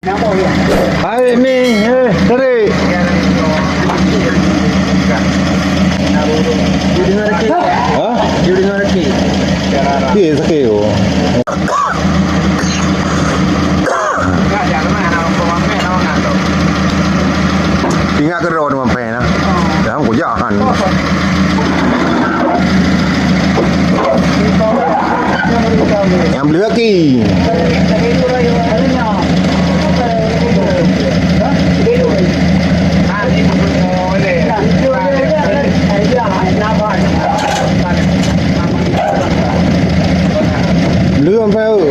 Hai ni, tarik. Ha? Okey, sakit tu. Ingat ke roh dengan pen ah. Jangan kau jahan. Yang beli lagi. Beli sampai tu.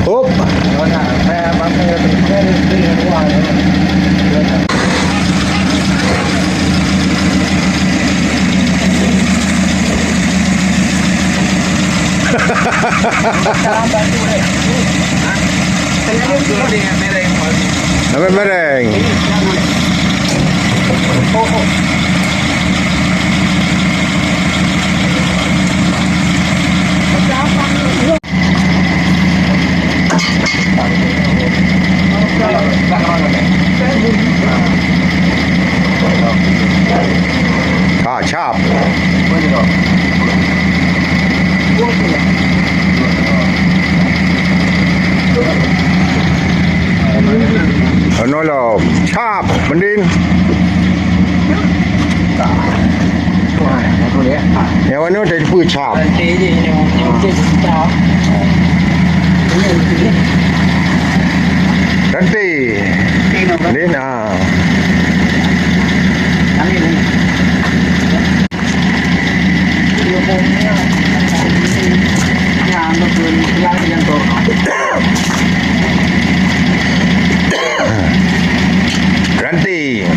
Hop. Sampai mereng. Cap. Nolok cap mendin. Yang mana dari pun cap. Nanti. Mendin ah. Berhenti.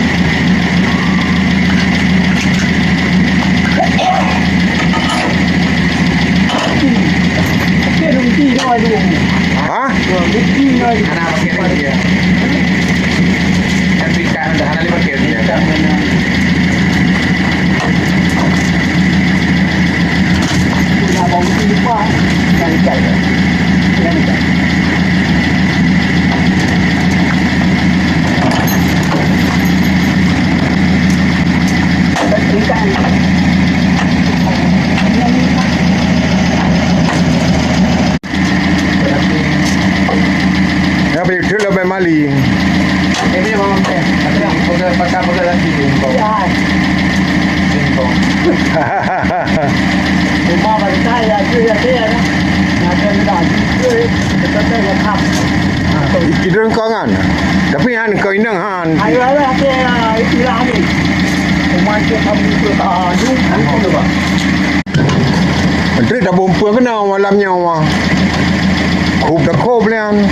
Hah? Anak pakai dia. Tapi kan dah anak pakai dia kan. Ya, pergi dulu sampai Mali. Ini mau apa? Pasal lagi Bintong. Bintong. Rumah balik ya, dia kan. Nak dah. Kita lepas. Kita kau kan. Tapi han kau inang han. Ayo ada istilah ni. Rumah dia kamu tu tak jum. Aku tu. Menteri dah bompa kena malamnya wah. Kub dah kub lian.